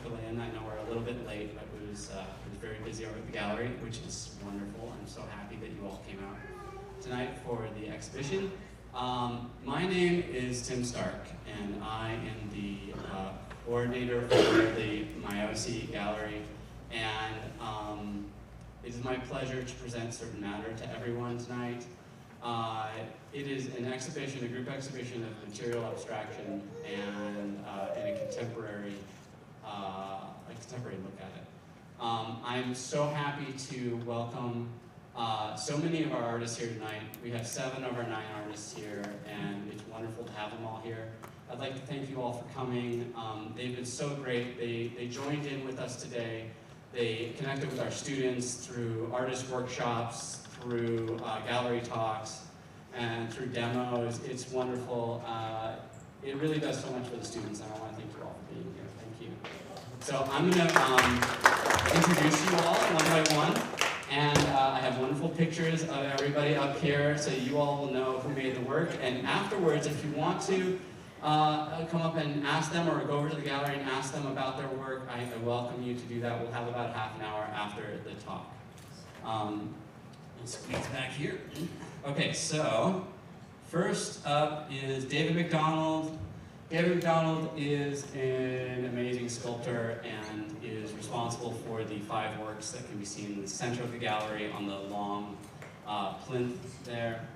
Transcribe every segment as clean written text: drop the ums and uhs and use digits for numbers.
fill in. I know we're a little bit late, but it was very busy over at the gallery, which is wonderful. I'm so happy that you all came out tonight for the exhibition. My name is Tim Stark, and I am the coordinator for the MyOC gallery, and it is my pleasure to present Certain Matter to everyone tonight. It is an exhibition, a group exhibition of material abstraction and in a contemporary look at it. I'm so happy to welcome so many of our artists here tonight. We have 7 of our 9 artists here, and it's wonderful to have them all here. I'd like to thank you all for coming. They've been so great. They joined in with us today. They connected with our students through artist workshops, through gallery talks, and through demos. It's wonderful. It really does so much for the students, and I want to thank you all for being here. Thank you. So I'm going to introduce you all one by one, and I have wonderful pictures of everybody up here, so you all will know who made the work. And afterwards, if you want to come up and ask them, or go over to the gallery and ask them about their work, I welcome you to do that. We'll have about half an hour after the talk. Let's squeeze back here. Okay, so first up is David McDonald. David McDonald is an amazing sculptor and is responsible for the 5 works that can be seen in the center of the gallery on the long plinth there.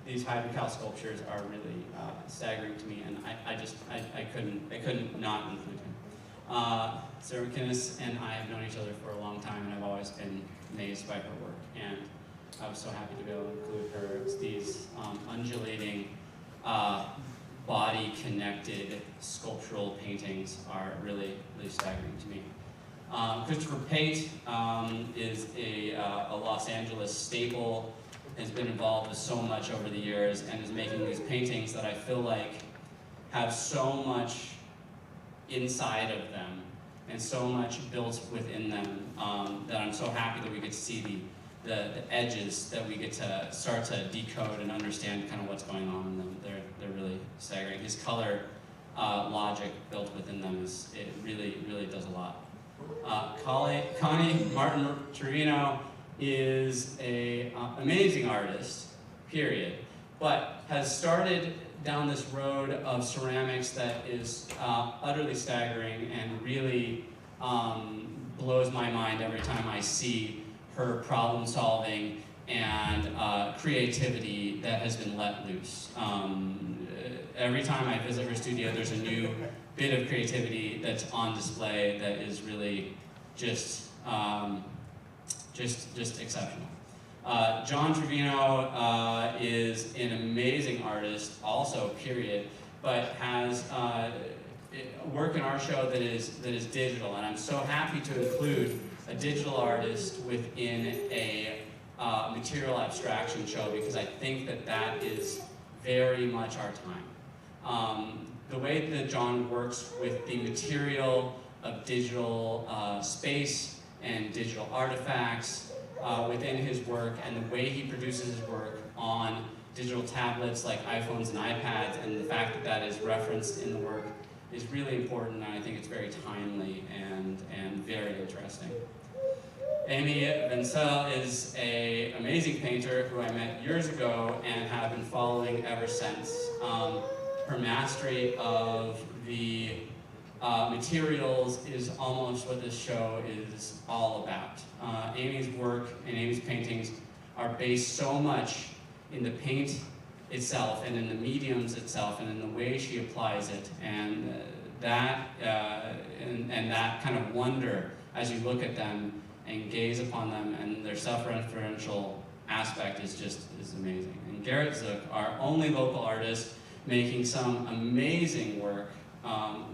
These hydrocal sculptures are really staggering to me, and I couldn't not include him. Sarah McInnes and I have known each other for a long time, and I've always been amazed by her work, and I was so happy to be able to include her. These undulating, body-connected sculptural paintings are really, really staggering to me. Christopher Pate is a Los Angeles staple, has been involved with so much over the years, and is making these paintings that I feel like have so much inside of them and so much built within them that I'm so happy that we get to see the edges, that we get to start to decode and understand kind of what's going on in them. They're really staggering. His color logic built within them it really does a lot. Connie Martin Trevino is an amazing artist, period, but has started down this road of ceramics that is utterly staggering and really blows my mind every time I see her problem solving and creativity that has been let loose. Every time I visit her studio, there's a new bit of creativity that's on display that is really just exceptional. John Trevino is an amazing artist, also, period, but has work in our show that is digital, and I'm so happy to include a digital artist within a material abstraction show, because I think that is very much our time. The way that John works with the material of digital space and digital artifacts within his work, and the way he produces his work on digital tablets like iPhones and iPads, and the fact that is referenced in the work is really important, and I think it's very timely and very interesting. Amy Vincel is an amazing painter who I met years ago and have been following ever since. Her mastery of the materials is almost what this show is all about. Amy's work and Amy's paintings are based so much in the paint itself and in the mediums itself and in the way she applies it, and that kind of wonder as you look at them and gaze upon them, and their self-referential aspect is amazing. And Garrett Zook, our only local artist, making some amazing work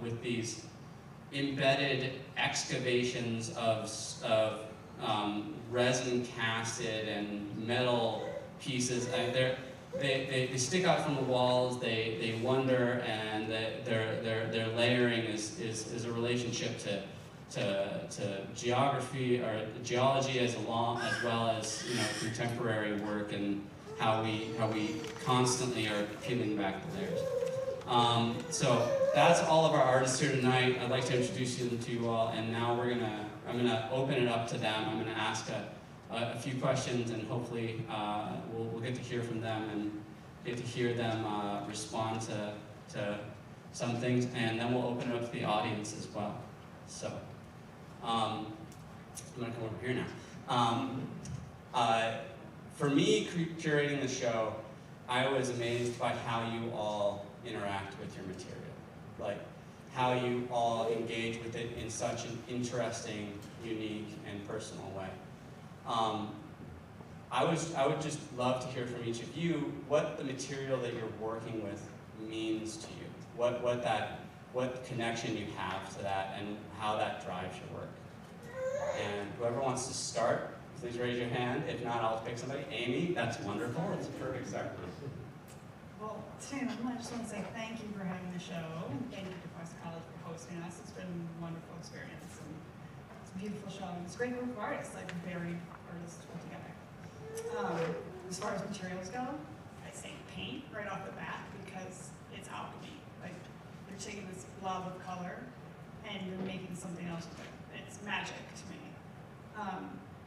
with these embedded excavations of resin casted and metal pieces. They stick out from the walls. They wonder, and their layering is a relationship to geography or geology as well as contemporary work, and how we constantly are peeling back the layers. So that's all of our artists here tonight. I'd like to introduce them to you all, and now I'm gonna open it up to them. I'm gonna ask a few questions, and hopefully we'll get to hear from them and get to hear them respond to some things, and then we'll open it up to the audience as well. So I'm gonna come over here now. For me, curating the show, I was amazed by how you all interact with your material, like how you all engage with it in such an interesting, unique, and personal way. I would just love to hear from each of you what the material that you're working with means to you, what connection you have to that, and how that drives your work. And whoever wants to start, please raise your hand. If not, I'll pick somebody. Amy, that's wonderful. That's a perfect start. Well, Tim, I just want to say thank you for having the show. Thank you to Cuesta College for hosting us. It's been a wonderful experience. And it's a beautiful show. And it's a great group of artists, like varied artists put together. As far as materials go, I say paint right off the bat because it's alchemy. Like, you're taking this blob of color and you're making something else with it. It's magic to me.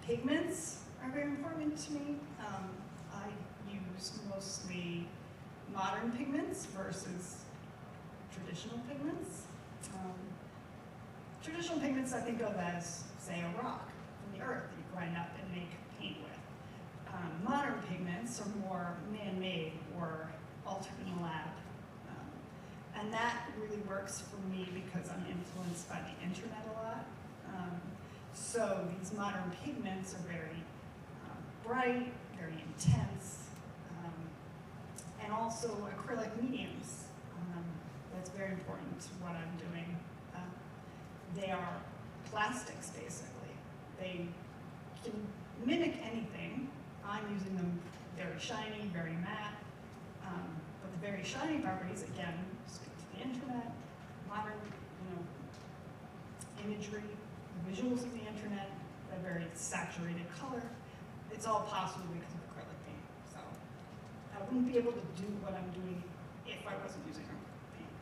Pigments are very important to me. I use mostly modern pigments versus traditional pigments. Traditional pigments I think of as, say, a rock from the earth that you grind up and make paint with. Modern pigments are more man-made or altered in a lab. And that really works for me because I'm influenced by the internet a lot. So these modern pigments are very bright, very intense, and also acrylic mediums. That's very important to what I'm doing. They are plastics, basically. They can mimic anything. I'm using them very shiny, very matte. But the very shiny properties, again, speak to the internet, modern, imagery, visuals of the internet, a very saturated color. It's all possible because of acrylic paint. So I wouldn't be able to do what I'm doing if I wasn't using acrylic paint.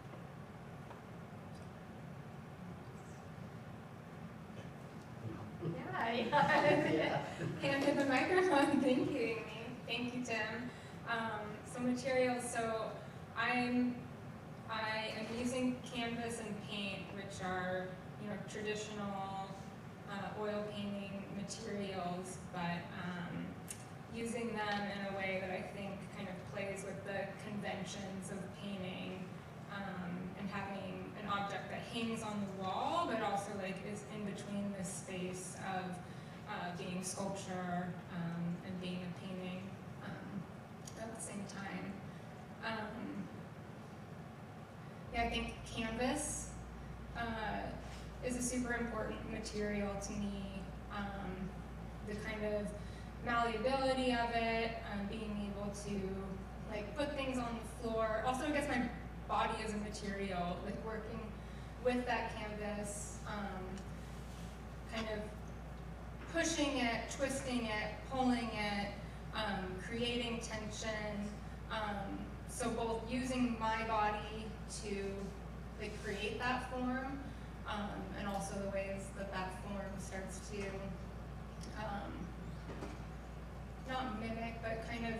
Yeah. Hand in the microphone. Thank you, Amy. Thank you, Tim. So materials. So I am using canvas and paint, which are traditional oil painting materials, but using them in a way that I think kind of plays with the conventions of painting, and having an object that hangs on the wall, but also is in between this space of being sculpture and being a painting at the same time. Yeah, I think canvas is a super important material to me. The kind of malleability of it, being able to put things on the floor. Also, I guess my body as a material, working with that canvas, kind of pushing it, twisting it, pulling it, creating tension. So both using my body to create that form, and also the ways that form starts to not mimic, but kind of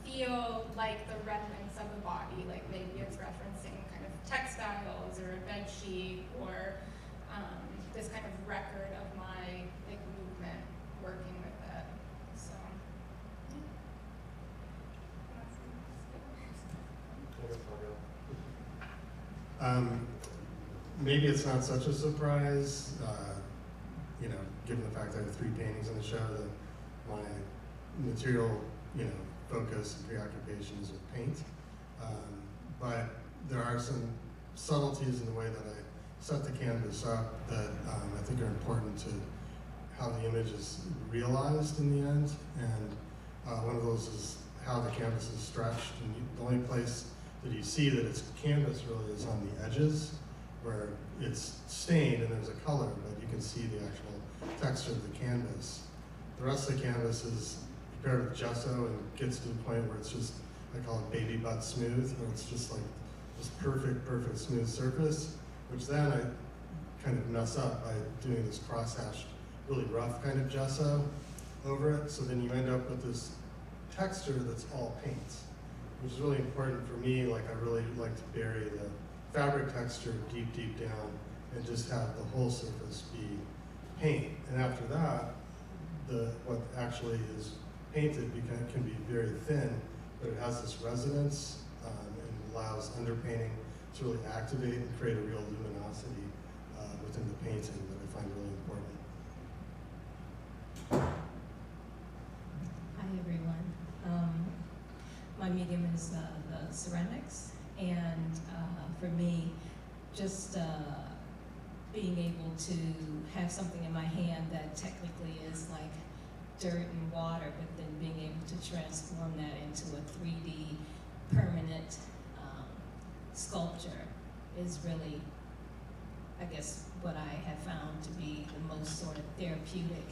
feel like the remnants of the body, maybe it's referencing kind of textiles or a bed sheet or this kind of record of my movement working with it. So maybe it's not such a surprise, given the fact that I have 3 paintings in the show, that my material, focus and preoccupation is with paint. But there are some subtleties in the way that I set the canvas up that I think are important to how the image is realized in the end. And one of those is how the canvas is stretched. And the only place that you see that it's canvas really is on the edges, where it's stained and there's a color, but you can see the actual texture of the canvas. The rest of the canvas is prepared with gesso and gets to the point where it's just, I call it baby butt smooth, where it's just this perfect smooth surface, which then I kind of mess up by doing this cross-hatched, really rough kind of gesso over it. So then you end up with this texture that's all paint, which is really important for me. Like, I really like to bury the fabric texture deep down and just have the whole surface be paint. And after that, what actually is painted can be very thin, but it has this resonance and allows underpainting to really activate and create a real luminosity within the painting that I find really important. Hi everyone. My medium is the ceramics, and for me, just being able to have something in my hand that technically is like dirt and water, but then being able to transform that into a 3D permanent sculpture is really, I guess, what I have found to be the most sort of therapeutic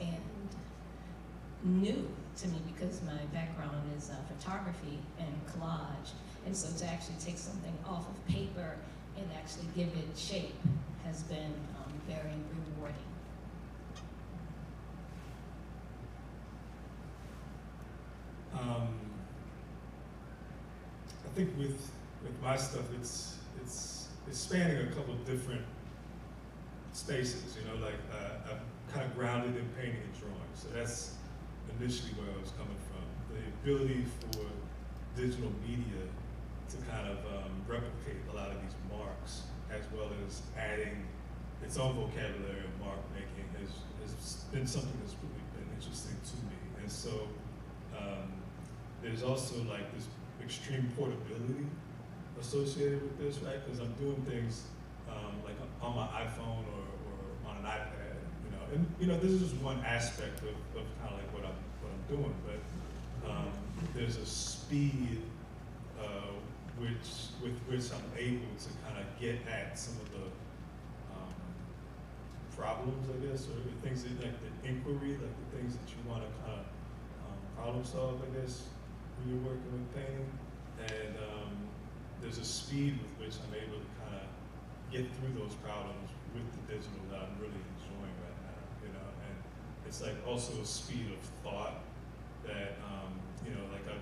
and new to me, because my background is photography and collage, and so to actually take something off of paper and actually give it shape has been very rewarding. I think with my stuff, it's spanning a couple of different spaces. You know, like I'm kind of grounded in painting and drawing, so that's initially where I was coming from. The ability for digital media to kind of replicate a lot of these marks, as well as adding its own vocabulary of mark making, has been something that's really been interesting to me. And so there's also like this extreme portability associated with this, right? Because I'm doing things like on my iPhone or on an iPad, you know. And you know, this is just one aspect of kind of like what I'm doing, but there's a speed with which I'm able to kind of get at some of the problems, I guess, or the things that, like the inquiry, like the things that you want to kind of problem solve, I guess, when you're working with painting. And there's a speed with which I'm able to kind of get through those problems with the digital that I'm really enjoying right now, you know. And it's like also a speed of thought that, you know, like I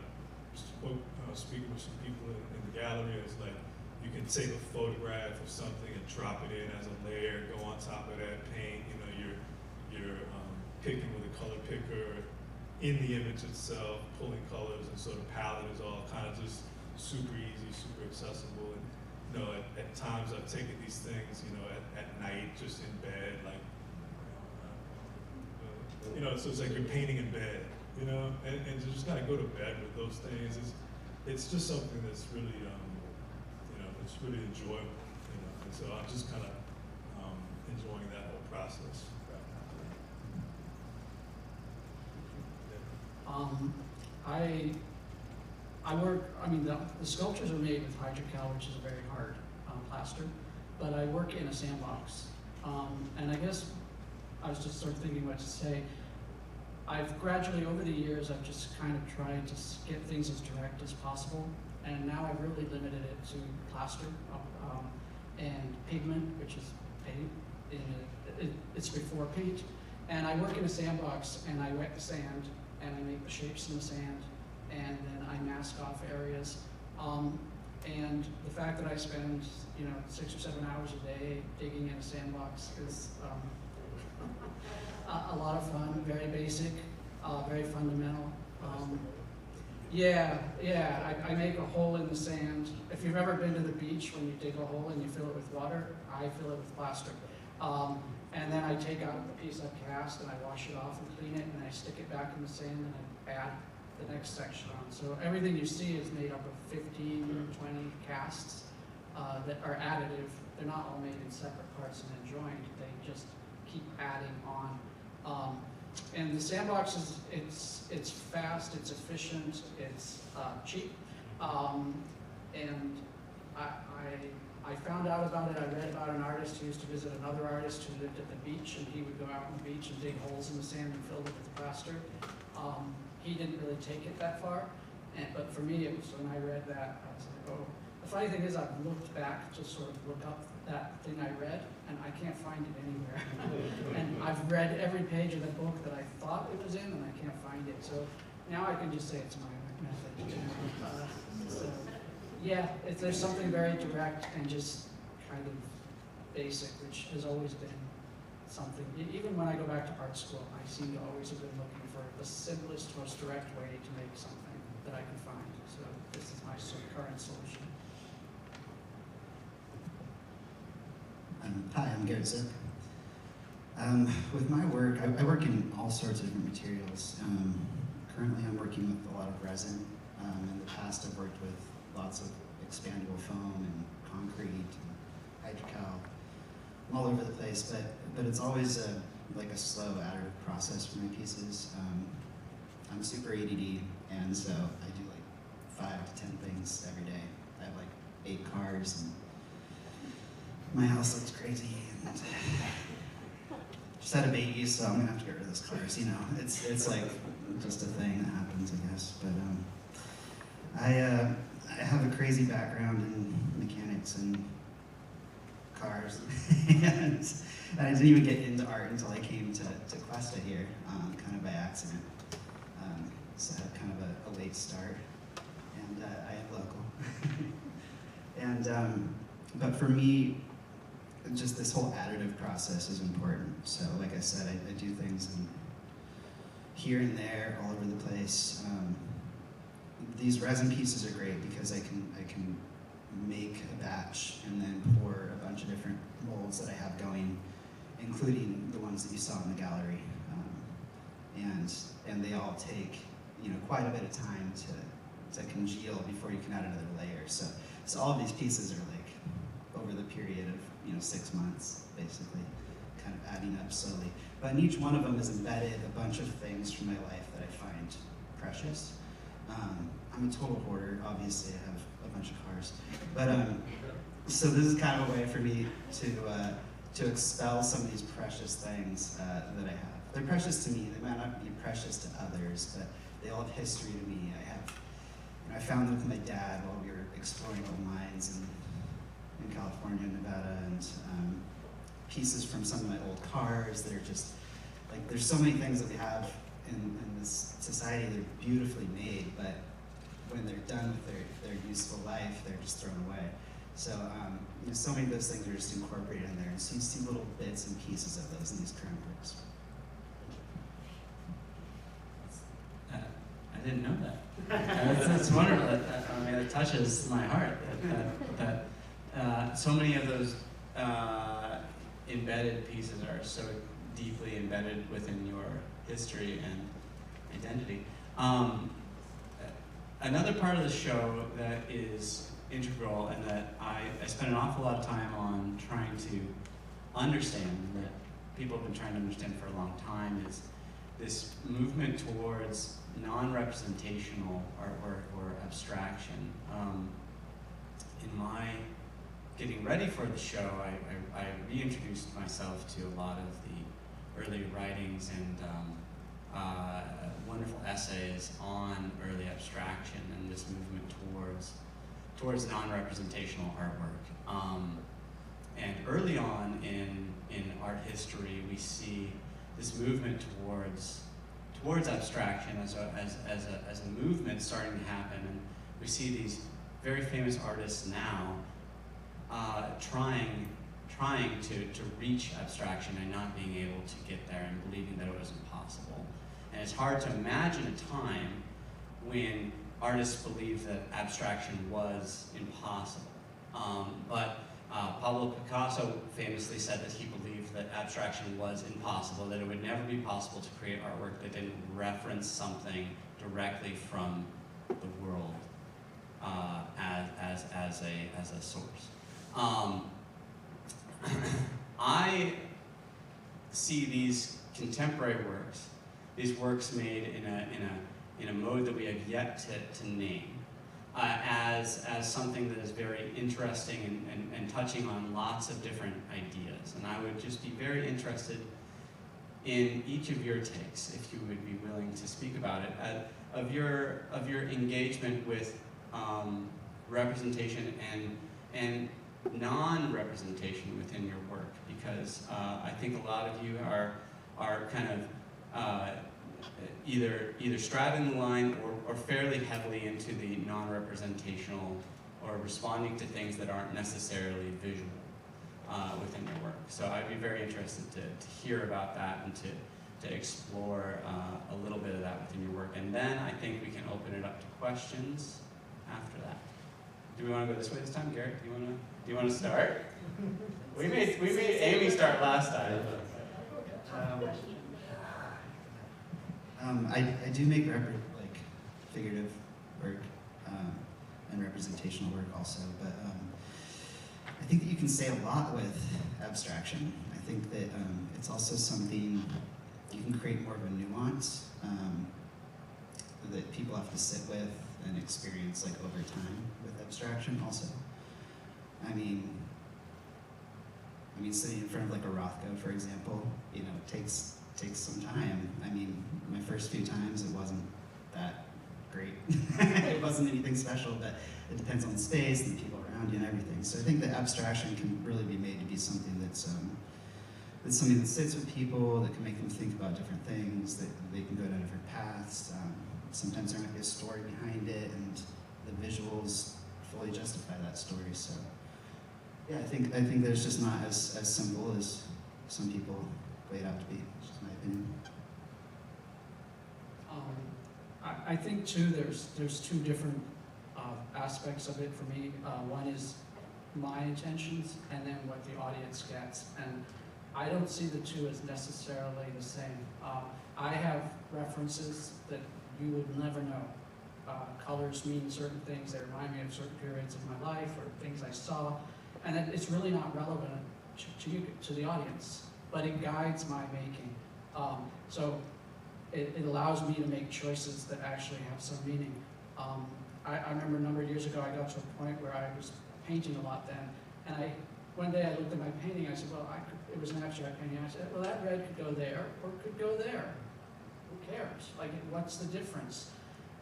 spoke, speaking with some people in the gallery, it's like you can take a photograph of something and drop it in as a layer, go on top of that, paint, you know, you're picking with a color picker in the image itself, pulling colors, and sort of palette is all kind of just super easy, super accessible. And you know, at times I've taken these things, you know, at night, just in bed, like, you know, so it's like you're painting in bed, you know, and to just kind of go to bed with those things, it's just something that's really, you know, it's really enjoyable, you know, and so I'm just kind of enjoying that whole process right now. I work, I mean, the sculptures are made with hydrocal, which is a very hard plaster, but I work in a sandbox. And I guess I was just sort of thinking what to say. I've gradually, over the years, I've just kind of tried to get things as direct as possible, and now I've really limited it to plaster and pigment, which is paint. It's before paint. And I work in a sandbox, and I wet the sand, and I make the shapes in the sand, and then I mask off areas. And the fact that I spend, you know, 6 or 7 hours a day digging in a sandbox is a lot of fun, very basic, very fundamental. I make a hole in the sand. If you've ever been to the beach, when you dig a hole and you fill it with water, I fill it with plaster. And then I take out the piece I've cast and I wash it off and clean it, and I stick it back in the sand and I add the next section on. So everything you see is made up of 15 or 20 casts that are additive. They're not all made in separate parts and then joined. They just keep adding on. And the sandbox is, it's fast, it's efficient, it's cheap. And I found out about it. I read about an artist who used to visit another artist who lived at the beach, and he would go out on the beach and dig holes in the sand and fill it with plaster. He didn't really take it that far, But for me, it was when I read that, I was like, oh. The funny thing is, I've looked back to sort of look up that thing I read, and I can't find it anywhere. And I've read every page of the book that I thought it was in, and I can't find it. So now I can just say it's my method. So, yeah, there's something very direct and just kind of basic, which has always been something. Even when I go back to art school, I seem to always have been looking for the simplest, most direct way to make something that I can find. So this is my current solution. Hi, I'm Garrett Zip. With my work, I work in all sorts of different materials. Currently, I'm working with a lot of resin. In the past, I've worked with lots of expandable foam and concrete and hydrocal, all over the place. But it's always like a slow additive process for my pieces. I'm super ADD, and so I do like 5 to 10 things every day. I have like 8 cars, and my house looks crazy. And just had a baby, so I'm gonna have to get rid of those cars. You know, it's like just a thing that happens, I guess. But I have a crazy background in mechanics and cars, and I didn't even get into art until I came to Cuesta here, kind of by accident. So I had kind of a late start, and I am local. And but for me, just this whole additive process is important. So like I said, I do things here and there, all over the place. These resin pieces are great because I can make a batch and then pour a bunch of different molds that I have going, including the ones that you saw in the gallery. And they all take, you know, quite a bit of time to congeal before you can add another layer. So all of these pieces are like over the period of, you know, 6 months, basically, kind of adding up slowly. But in each one of them is embedded a bunch of things from my life that I find precious. I'm a total hoarder, obviously I have a bunch of cars. But so this is kind of a way for me to expel some of these precious things that I have. They're precious to me, they might not be precious to others, but they all have history to me. I found them with my dad while we were exploring old mines in California and Nevada, and pieces from some of my old cars that are just, like, there's so many things that we have in this society. They're beautifully made, but when they're done with their useful life, they're just thrown away. So you know, so many of those things are just incorporated in there, and so you see little bits and pieces of those in these current works. I didn't know that. That's wonderful. I mean, it touches my heart that so many of those embedded pieces are so deeply embedded within your history and identity. Another part of the show that is integral and that I spend an awful lot of time on trying to understand, that people have been trying to understand for a long time, is this movement towards non-representational artwork or abstraction. In my getting ready for the show, I reintroduced myself to a lot of the early writings and wonderful essays on early abstraction and this movement towards non-representational artwork. And early on in art history, we see this movement towards abstraction as a movement starting to happen, and we see these very famous artists now trying to reach abstraction and not being able to get there and believing that it was impossible. And it's hard to imagine a time when artists believed that abstraction was impossible. But Pablo Picasso famously said that he believed that abstraction was impossible, that it would never be possible to create artwork that didn't reference something directly from the world as a source. I see these contemporary works, these works made in a mode that we have yet to name, as something that is very interesting and touching on lots of different ideas. And I would just be very interested in each of your takes, if you would be willing to speak about it, of your engagement with representation and non-representation within your work, because I think a lot of you are kind of either straddling the line or fairly heavily into the non-representational, or responding to things that aren't necessarily visual within your work. So I'd be very interested to hear about that and to explore a little bit of that within your work. And then I think we can open it up to questions after that. Do we want to go this way this time, Garrett? Do you want to start? We made Amy start last time. I do make figurative work and representational work also, but I think that you can say a lot with abstraction. I think that it's also something you can create more of a nuance that people have to sit with and experience over time with abstraction also. I mean, sitting in front of a Rothko, for example, it takes some time. I mean, my first few times it wasn't that great. It wasn't anything special, but it depends on the space and the people around you and everything. So I think that abstraction can really be made to be something that's something that sits with people, that can make them think about different things, that they can go down different paths. Sometimes there might be a story behind it, and the visuals fully justify that story. So yeah, I think that it's just not as simple as some people lay it out to be. It's just my opinion. I think too, there's two different aspects of it for me. One is my intentions, and then what the audience gets. And I don't see the two as necessarily the same. I have references that you would never know. Colors mean certain things. They remind me of certain periods of my life or things I saw, and it's really not relevant to the audience, but it guides my making. So it allows me to make choices that actually have some meaning. I remember a number of years ago, I got to a point where I was painting a lot then, and one day I looked at my painting, I said, well, it was an abstract painting, I said, well, that red could go there, or it could go there. Who cares? What's the difference?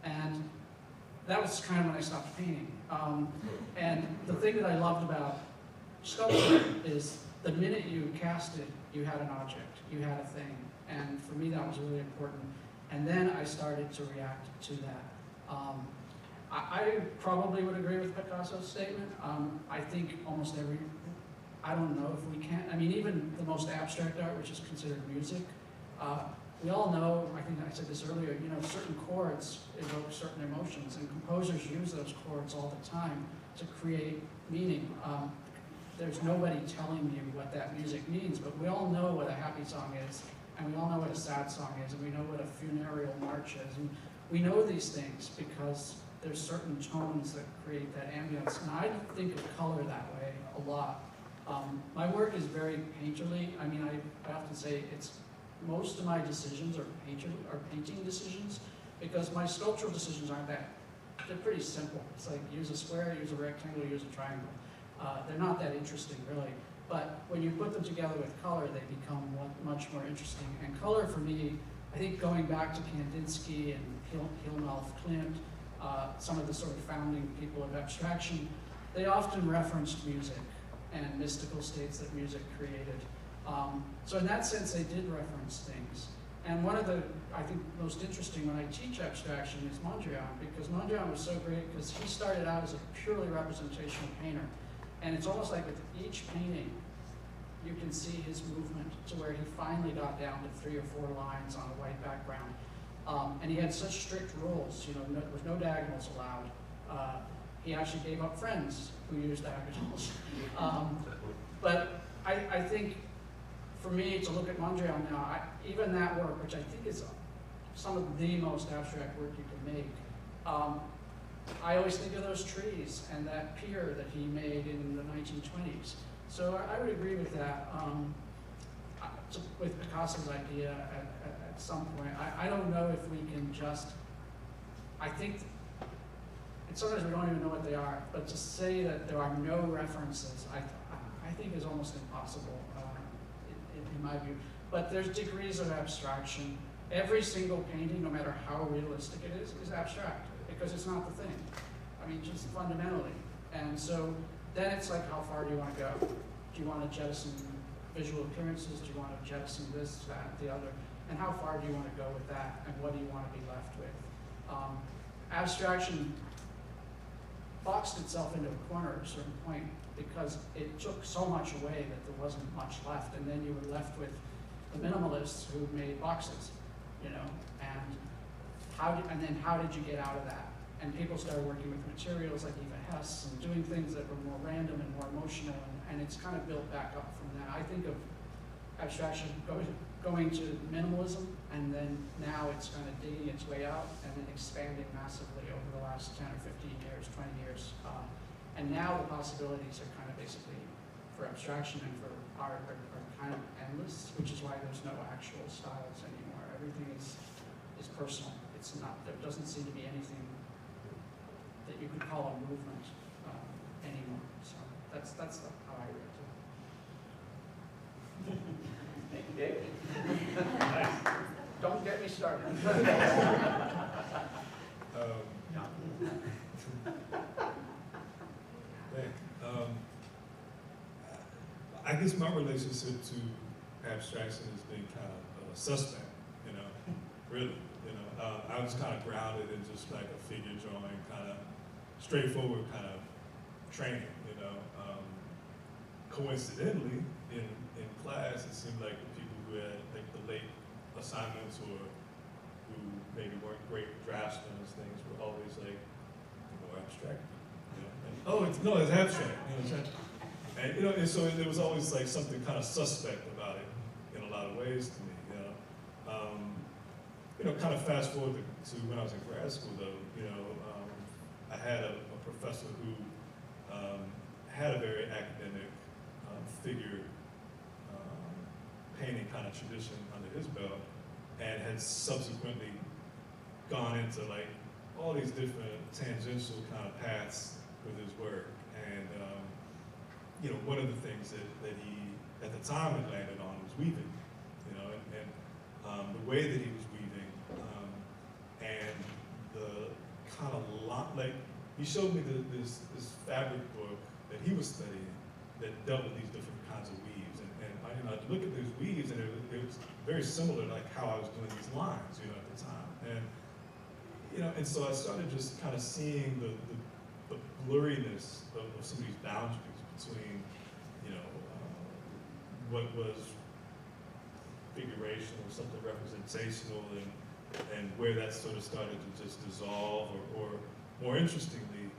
And that was kind of when I stopped painting. And the thing that I loved about sculpture is the minute you cast it, you had an object, you had a thing. And for me, that was really important. And then I started to react to that. I probably would agree with Picasso's statement. I think I don't know if we can, even the most abstract art, which is considered music, we all know, I think I said this earlier, certain chords evoke certain emotions, and composers use those chords all the time to create meaning. There's nobody telling you what that music means, but we all know what a happy song is, and we all know what a sad song is, and we know what a funereal march is, and we know these things because there's certain tones that create that ambience, and I think of color that way a lot. My work is very painterly. I often say most of my decisions are painting decisions, because my sculptural decisions aren't that. They're pretty simple. It's like use a square, use a rectangle, use a triangle. They're not that interesting, really. But when you put them together with color, they become much more interesting. And color, for me, I think going back to Kandinsky and Hillmelf, Klimt, some of the sort of founding people of abstraction, they often referenced music and mystical states that music created. So in that sense, they did reference things. And one of the, I think, most interesting when I teach abstraction is Mondrian, because Mondrian was so great because he started out as a purely representational painter. And it's almost like with each painting, you can see his movement to where he finally got down to 3 or 4 lines on a white background. And he had such strict rules, with no diagonals allowed. He actually gave up friends who used diagonals. But I think, for me, to look at Mondrian now, even that work, which I think is some of the most abstract work you can make, I always think of those trees and that pier that he made in the 1920s. So I would agree with that, with Picasso's idea at some point. I don't know if we can just, I think, and sometimes we don't even know what they are, but to say that there are no references, I think is almost impossible, in my view. But there's degrees of abstraction. Every single painting, no matter how realistic it is abstract, because it's not the thing. I mean, just fundamentally. And so then it's like, how far do you want to go? Do you want to jettison visual appearances? Do you want to jettison this, that, the other? And how far do you want to go with that? And what do you want to be left with? Abstraction boxed itself into a corner at a certain point because it took so much away that there wasn't much left. And then you were left with the minimalists who made boxes, you know? And then how did you get out of that? And people started working with materials like Eva Hess and doing things that were more random and more emotional, and it's kind of built back up from that. I think of abstraction going to minimalism, and then now it's kind of digging its way out and then expanding massively over the last 10 or 15 years, 20 years. And now the possibilities are kind of basically, for abstraction and for art, are kind of endless, which is why there's no actual styles anymore. Everything is personal. It's not, there doesn't seem to be anything that you could call a movement anymore. So that's how I read it. Thank you, David. Don't get me started. I guess my relationship to abstraction has been kind of suspect, you know, really. You know, I was kind of grounded in just like a figure drawing, kind of straightforward kind of training, you know. Coincidentally, in class, it seemed like the people who had like the late assignments or who maybe weren't great draftsmen and things were always like more abstract. You know? And, it's abstract. You know, it's abstract. And you know, and so there was always like something kind of suspect about it in a lot of ways to me. You know, kind of fast forward to when I was in grad school, though. You know, I had a professor who had a very academic figure painting kind of tradition under his belt, and had subsequently gone into like all these different tangential kind of paths with his work. And you know, one of the things that he at the time had landed on was weaving. You know, and the way that he was weaving, and the kind of like he showed me this fabric book that he was studying that dealt with these different kinds of weaves, and I, you know, I'd look at those weaves, and it was very similar to like how I was doing these lines, you know, at the time, and you know, and so I started just kind of seeing the blurriness of some of these boundaries between, you know, what was figuration or something representational, and where that sort of started to just dissolve, or more interestingly,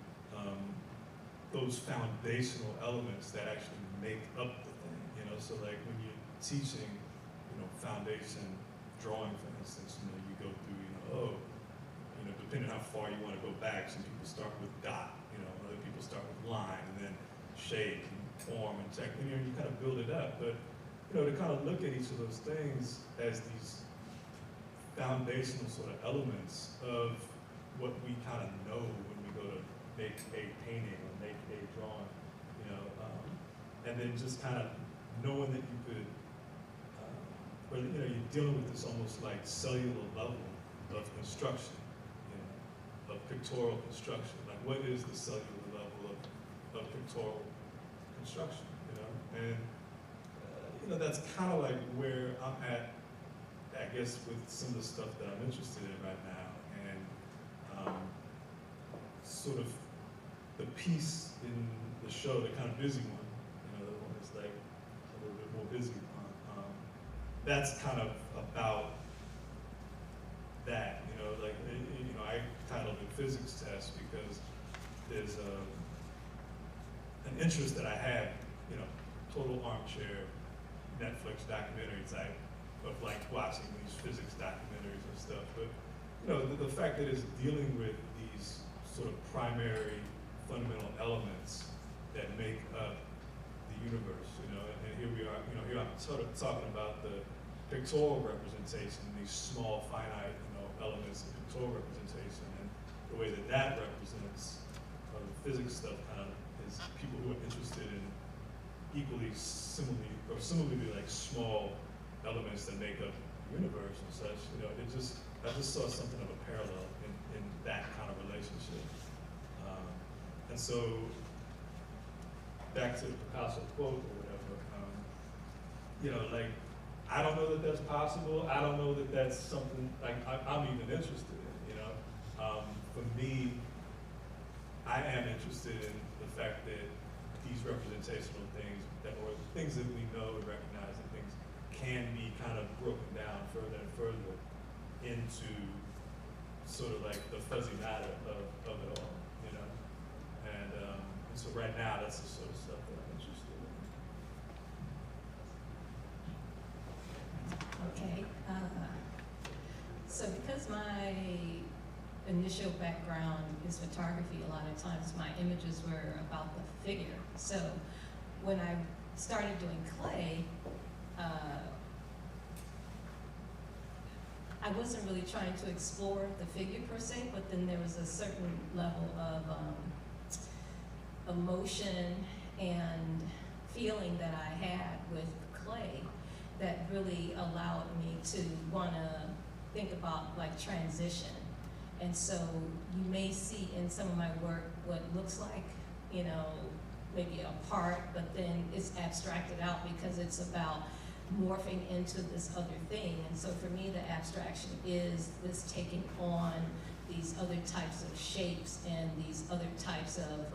those foundational elements that actually make up the thing, you know. So like when you're teaching, you know, foundation drawing, for instance, you know, you go through, you know, depending on how far you want to go back, some people start with dot, you know, other people start with line, and then shape and form and tech, you know, you kind of build it up. But, you know, to kind of look at each of those things as these foundational sort of elements of what we kind of know when we go to make a painting or make a drawing, you know, and then just kind of knowing that you could, or, you know, you're dealing with this almost like cellular level of construction, you know, of pictorial construction. Like, what is the cellular level of pictorial construction, you know? And, you know, that's kind of like where I'm at, I guess, with some of the stuff that I'm interested in right now. And sort of the piece in the show, the kind of busy one, you know, the one that's like a little bit more busy one, that's kind of about that, you know, like, you know, I titled it Physics Test because there's an interest that I had, you know, total armchair Netflix documentary type of like watching these physics documentaries and stuff. But, you know, the fact that it's dealing with these sort of primary fundamental elements that make up the universe, you know, and here we are, you know, here I'm sort of talking about the pictorial representation, these small finite, you know, elements of pictorial representation, and the way that that represents the physics stuff kind of is people who are interested in equally similarly like small elements that make up the universe and such. You know, I just saw something of a parallel in that kind of relationship. And so, back to the Picasso quote or whatever, you know, like, I don't know that that's possible. I don't know that that's something like I'm even interested in, you know. For me, I am interested in the fact that these representational things, or things that we know and recognize, that things can be kind of broken down further and further into sort of like the fuzzy matter of it all, you know. And so right now, that's the sort of stuff that I'm interested in. Okay. So because my initial background is photography, a lot of times my images were about the figure. So when I started doing clay, I wasn't really trying to explore the figure per se, but then there was a certain level of emotion and feeling that I had with clay that really allowed me to want to think about like transition. And so you may see in some of my work what looks like, you know, maybe a part, but then it's abstracted out because it's about morphing into this other thing. And so for me, the abstraction is this taking on these other types of shapes and these other types of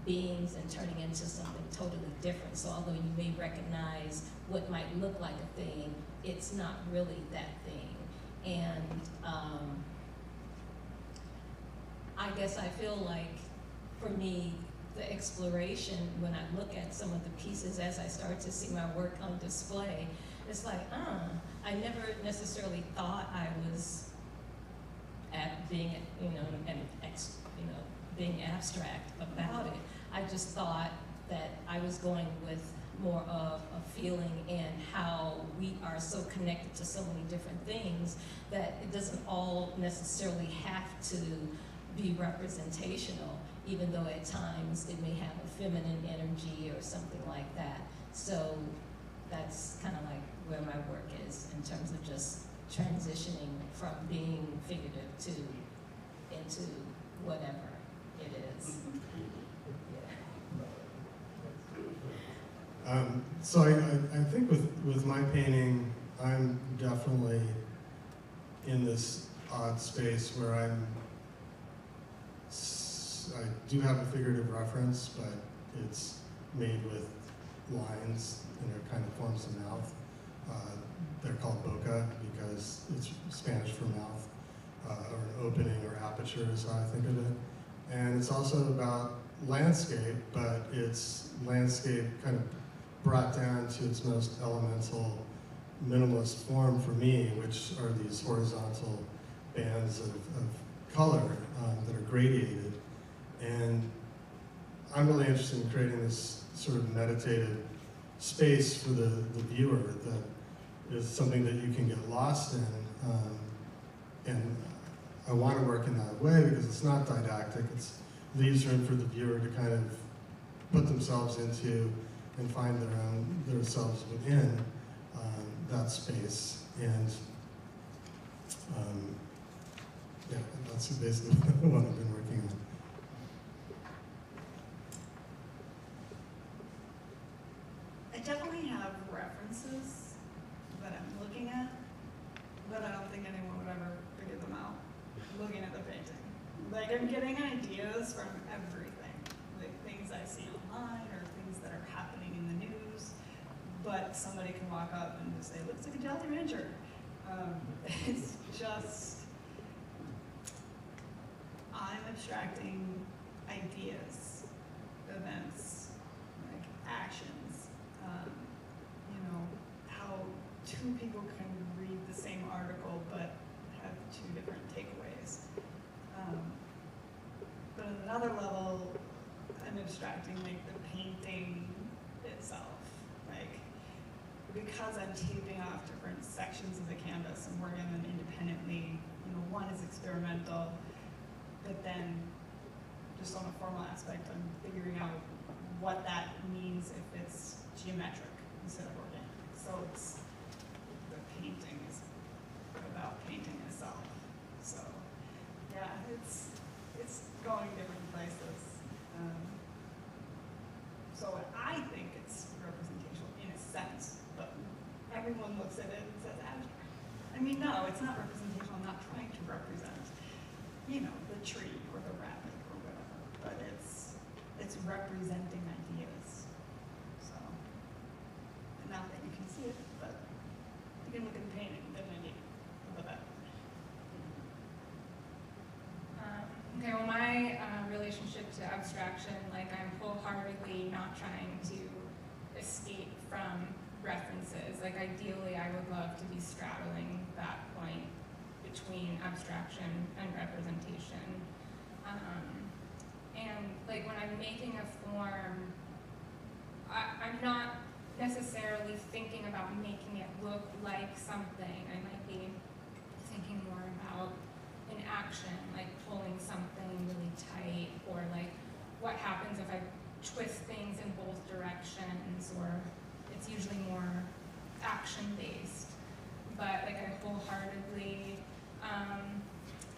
beings and turning into something totally different. So although you may recognize what might look like a thing, it's not really that thing. And I guess I feel like, for me, the exploration, when I look at some of the pieces as I start to see my work on display, it's like, I never necessarily thought I was being, being abstract about it. I just thought that I was going with more of a feeling and how we are so connected to so many different things that it doesn't all necessarily have to be representational, even though at times it may have a feminine energy or something like that. So that's kind of like where my work is in terms of just transitioning from being figurative into whatever it is. So I think with my painting, I'm definitely in this odd space where I do have a figurative reference, but it's made with lines, kind of forms a mouth. They're called boca because it's Spanish for mouth, or an opening or aperture is how I think of it. And it's also about landscape, but it's landscape kind of brought down to its most elemental, minimalist form for me, which are these horizontal bands of color that are gradiated. And I'm really interested in creating this sort of meditative space for the viewer that is something that you can get lost in. And I want to work in that way because it's not didactic. It leaves room for the viewer to kind of put themselves into and find themselves within that space. And yeah, that's basically what I've been working on. I definitely have references that I'm looking at, but I don't think anyone would ever figure them out looking at the painting. Like, I'm getting ideas from everything, like things I see online or things that are happening in the news, but somebody can walk up and just say, looks like a Jolly Rancher. It's just, I'm abstracting ideas, events, like actions. How two people can read the same article but have two different takeaways. But at another level, I'm abstracting like the painting itself. Like, because I'm taping off different sections of the canvas and working on them independently, one is experimental, but then just on a formal aspect, I'm figuring out what that means if it's geometric instead of organic. So it's someone looks at it and says abstract. I mean, no, it's not representational. I'm not trying to represent, you know, the tree or the rabbit or whatever, but it's representing ideas. So, and not that you can see it, but you can look at the painting, then maybe look at that. Okay, well, my relationship to abstraction, like I'm wholeheartedly not trying to escape from references. Like ideally, I would love to be straddling that point between abstraction and representation. And like when I'm making a form, I'm not necessarily thinking about making it look like something. I might be thinking more about an action, like pulling something really tight, or like what happens if I twist things in both directions, or it's usually more action-based. But like I wholeheartedly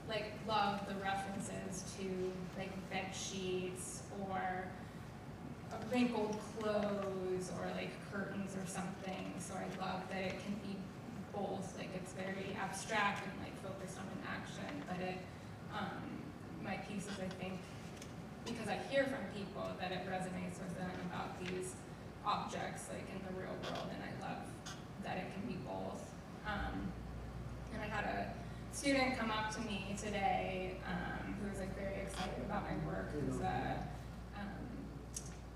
like love the references to like bed sheets or wrinkled clothes or like curtains or something. So I love that it can be both. Like it's very abstract and like focused on an action, but it my pieces, I think, because I hear from people that it resonates with them about these objects like in the real world, and I love that it can be both. And I had a student come up to me today who was like very excited about my work, who's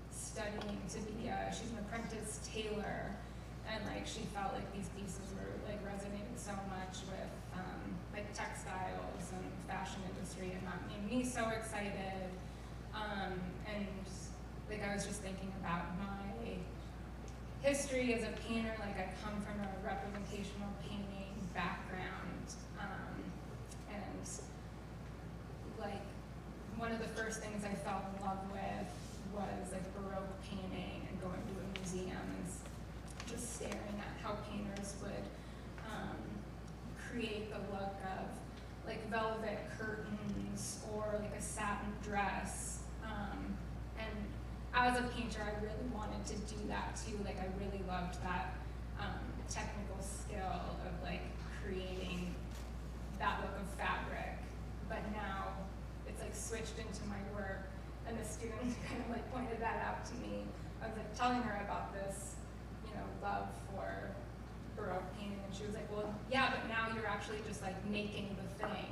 studying to be she's an apprentice tailor, and like she felt like these pieces were like resonating so much with like textiles and fashion industry, and that made me so excited. And like I was just thinking about my history as a painter. Like I come from a representational painting background, and like one of the first things I fell in love with was like Baroque painting, and going to a museum and just staring at how painters would create the look of like velvet curtains or like a satin dress. And as a painter, I really wanted to do that too. Like I really loved that technical skill of like creating that look of fabric. But now it's like switched into my work, and the student kind of like pointed that out to me. I was like telling her about this, you know, love for Baroque painting, and she was like, well, yeah, but now you're actually just like making the thing.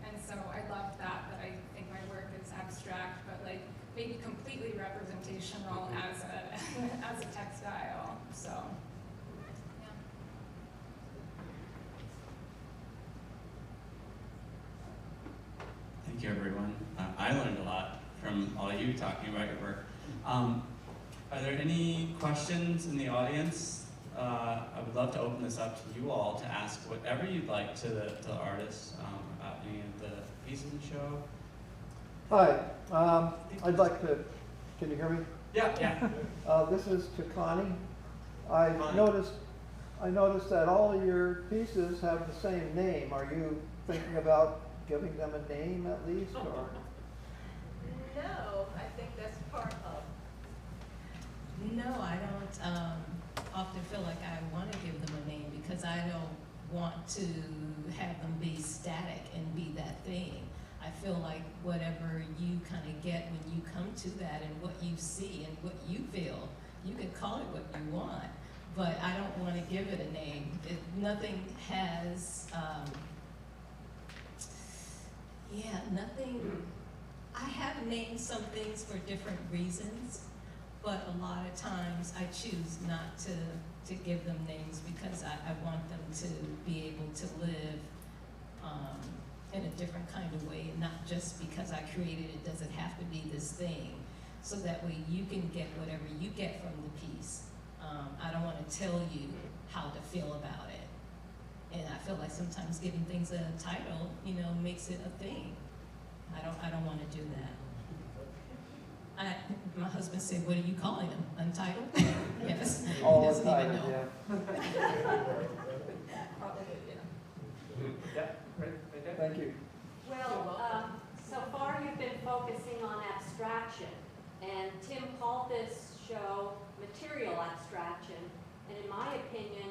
And so I loved that I think my work is abstract, but like maybe completely representational as a as a textile. So yeah. Thank you, everyone. I learned a lot from all of you talking about your work. Are there any questions in the audience? I would love to open this up to you all to ask whatever you'd like to the artists about any of the pieces in the show. Hi, I'd like to, can you hear me? Yeah. This is to Connie. I noticed that all of your pieces have the same name. Are you thinking about giving them a name at least, or? No, I think that's part of. No, I don't often feel like I want to give them a name, because I don't want to have them be static and be that thing. I feel like whatever you kind of get when you come to that, and what you see and what you feel, you can call it what you want, but I don't want to give it a name. Nothing has, nothing. I have named some things for different reasons, but a lot of times I choose not to give them names, because I want them to be able to live in a different kind of way, and not just because I created it doesn't have to be this thing, so that way you can get whatever you get from the piece. I don't want to tell you how to feel about it, and I feel like sometimes giving things a title, makes it a thing. I don't want to do that. My husband said, "What are you calling him? Untitled?" Yes. All He doesn't even Untitled, know. Yeah. Thank you. Well, so far you've been focusing on abstraction, and Tim called this show material abstraction, and in my opinion,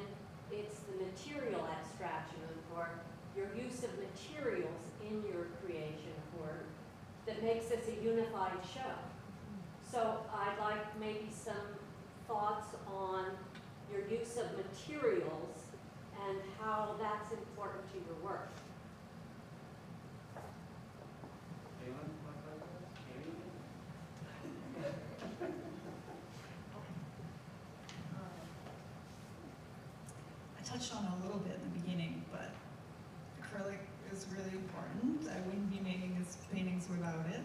that makes this a unified show. So I'd like maybe some thoughts on your use of materials and how that's important to your work. I touched on it a little bit in the beginning, but acrylic is really important. I wouldn't be making these paintings without it.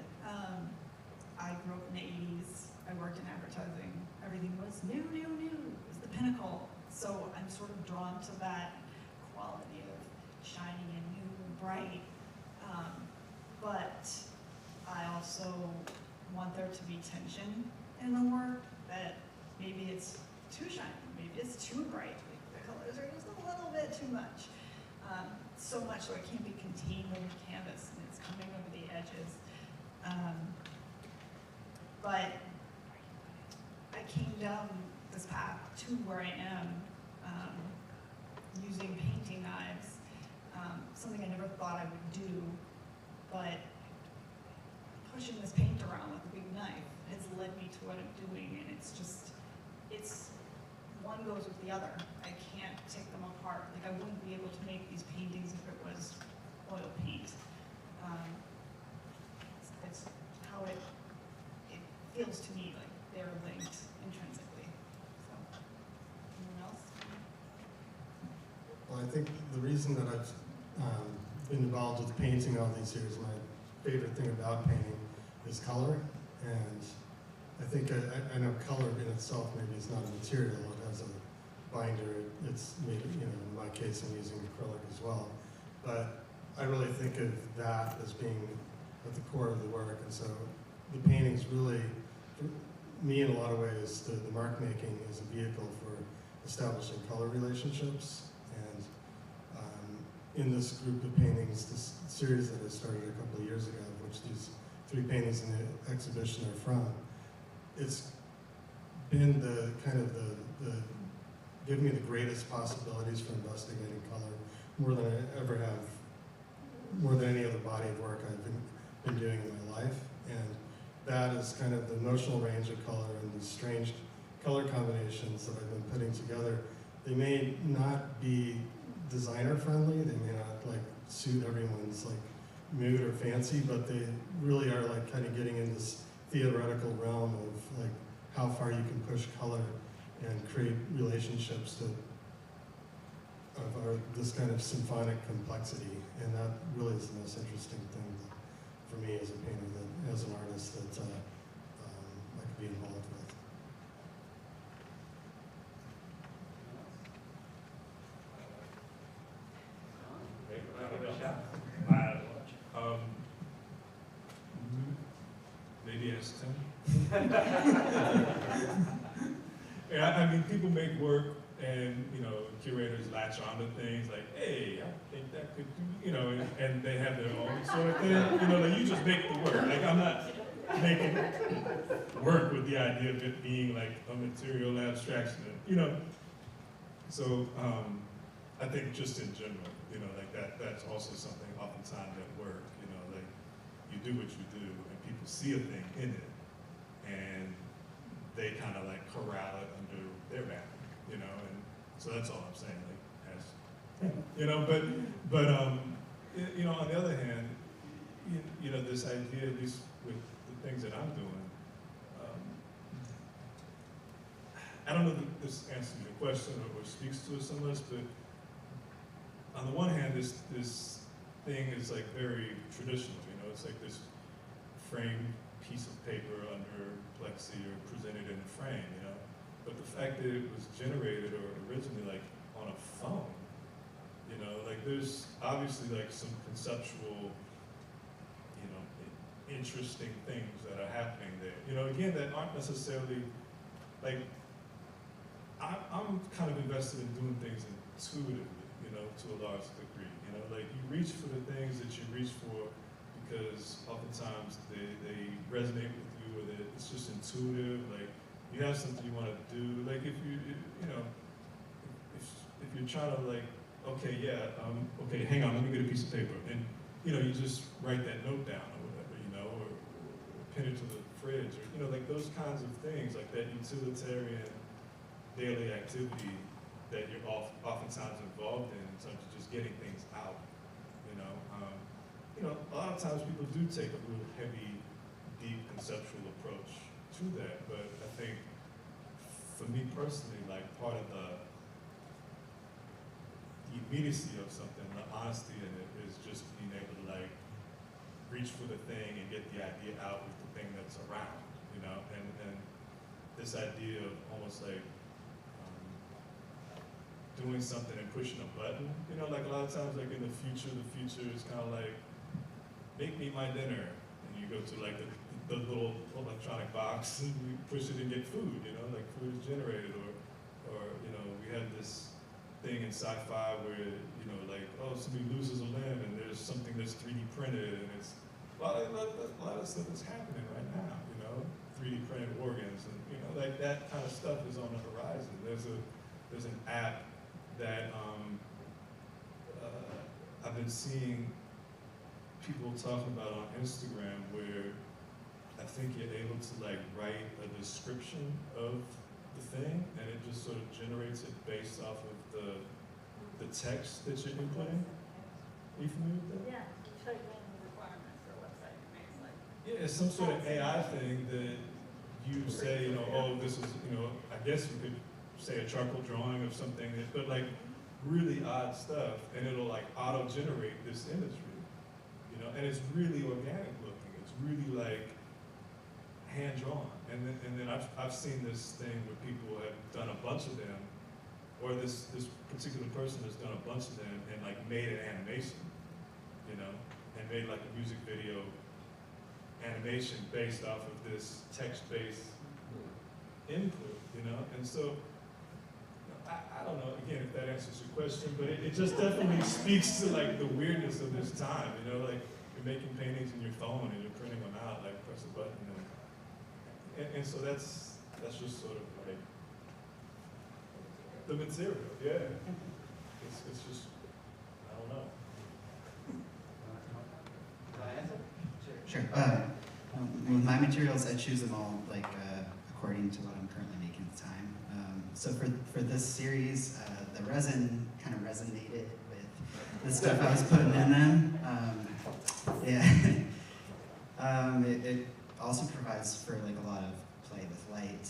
I grew up in the 80s. I worked in advertising. Everything was new, new, new. It was the pinnacle. So I'm sort of drawn to that quality of shiny and new and bright. But I also want there to be tension in the work, that maybe it's too shiny, maybe it's too bright. Like the colors are just a little bit too much. So much so it can't be contained on the canvas and it's coming over the edges. But I came down this path to where I am, using painting knives, something I never thought I would do, but pushing this paint around with a big knife has led me to what I'm doing, and it's one goes with the other. I can't take them apart. Like, I wouldn't be able to make these paintings if it was oil paint. It's how it feels to me like they're linked intrinsically. So, anyone else? Well, I think the reason that I've been involved with painting all these years, my favorite thing about painting is color. And I think I know color in itself maybe is not a material. It has a binder. It's maybe, you know, in my case, I'm using acrylic as well. But I really think of that as being at the core of the work. And so the paintings really, for me in a lot of ways, the mark making is a vehicle for establishing color relationships. And in this group of paintings, this series that I started a couple of years ago, which these 3 paintings in the exhibition are from, it's been the kind of the giving me the greatest possibilities for investigating color, more than I ever have, more than any other body of work I've been doing in my life. And that is kind of the emotional range of color and these strange color combinations that I've been putting together. They may not be designer friendly, they may not like suit everyone's like mood or fancy, but they really are like kind of getting in this theoretical realm of like how far you can push color and create relationships that are this kind of symphonic complexity. And that really is the most interesting thing for me as a painter, that as an artist, that I could be involved with. Maybe ask Tim. Yeah, I mean, people make work, and you know, curators latch onto things like, "Hey, I think that could do," you know, and they have their own sort of thing. You know, like you just make the work. Like I'm not making work with the idea of it being like a material abstraction, you know. So I think just in general, you know, like that's also something oftentimes at work. You know, like you do what you do, and people see a thing in it, and they kind of like corral it under their banner, you know, and so that's all I'm saying, like, as, you know, but you know, on the other hand, you know, this idea, at least with the things that I'm doing, I don't know if this answers your question or speaks to it so much, but on the one hand, this thing is like very traditional, you know, it's like this framed piece of paper under plexi or presented in a frame, you know. But the fact that it was generated or originally like on a phone, you know, like there's obviously like some conceptual, you know, interesting things that are happening there. You know, again, that aren't necessarily, like, I'm kind of invested in doing things intuitively, you know, to a large degree. You know, like you reach for the things that you reach for because oftentimes they resonate with you, or it's just intuitive. Like you have something you want to do. Like if you know, if you're trying to like, okay, yeah, okay, hang on, let me get a piece of paper, and you know, you just write that note down or whatever, you know, or pin it to the fridge, or, you know, like those kinds of things, like that utilitarian daily activity that you're oftentimes involved in terms of just getting things out, you know. You know, a lot of times people do take a real heavy, deep conceptual approach to that, but I think for me personally, like part of the immediacy of something, the honesty in it, is just being able to like reach for the thing and get the idea out with the thing that's around, you know, and this idea of almost like doing something and pushing a button, you know, like a lot of times like in the future is kind of like, make me my dinner, and you go to like the little electronic box and you push it and get food, you know, like food is generated, or you know, we had this thing in sci-fi where, you know, like, oh, somebody loses a limb and there's something that's 3D printed, and it's a lot of stuff that's happening right now, you know, 3D printed organs, and you know, like that kind of stuff is on the horizon. There's an app that I've been seeing people talking about on Instagram where I think you're able to like write a description of the thing, and it just sort of generates it based off of the text that you're inputting. Are you familiar with that? Yeah, you show you the requirements for a website, it makes like. Yeah, it's some sort of AI thing that you say, you know, oh, this is, you know, I guess you could say a charcoal drawing of something, but like really odd stuff, and it'll like auto-generate this imagery, you know, and it's really organic looking. It's really like hand-drawn. And then I've seen this thing where people have done a bunch of them, or this particular person has done a bunch of them and like made an animation, you know, and made like a music video animation based off of this text-based input, you know, and so I don't know, again, if that answers your question, but it just definitely speaks to like the weirdness of this time, you know, like you're making paintings in your phone and you're printing them out, like press a button, and so that's just sort of like the material, yeah. It's just, I don't know. Can I answer? Sure. With my materials, I choose them all like according to what I'm currently making at the time. So for this series, the resin kind of resonated with the stuff I was putting in them. It also provides for like a lot of play with light.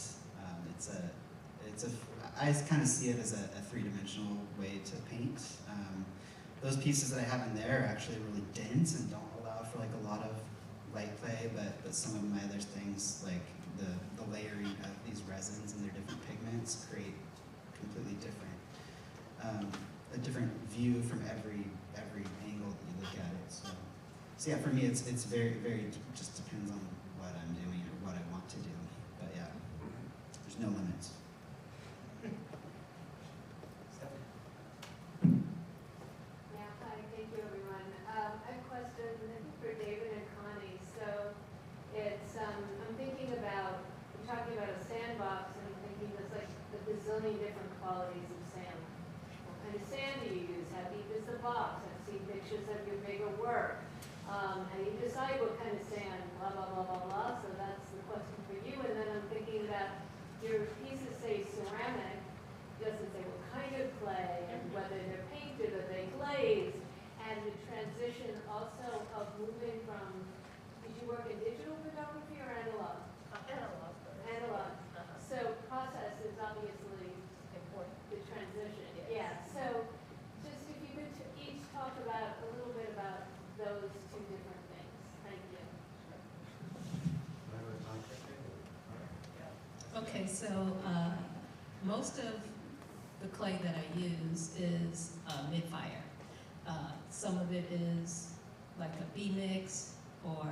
I kind of see it as a three-dimensional way to paint. Those pieces that I have in there are actually really dense and don't allow for like a lot of light play, but some of my other things, like the layering of these resins and their different pigments, create completely different, a different view from every angle that you look at it. So yeah, for me, it's very, very, just depends on what I'm doing or what I want to do. But yeah, there's no limits. Yeah, hi, thank you everyone. I have a question, I think for David and Connie. So it's, I'm thinking about, I'm talking about a sandbox, and I'm thinking there's like a bazillion different qualities of sand. What kind of sand do you use? How deep is the box? I've seen pictures of your bigger work. How do you decide what kind of sand? Blah, blah, blah, blah, blah. So that's the question for you. And then I'm thinking about your pieces say ceramic. It doesn't say what kind of clay and whether they're painted or they glazed. And the transition also of moving from, did you work in digital photography or analog? Analog. Analog. So process is obviously Important. the transition. Yes. Yeah. So just if you could each talk about a little bit about those two different things. Thank you. Okay, so most of the clay that I use is mid-fire. Some of it is like a B-mix, or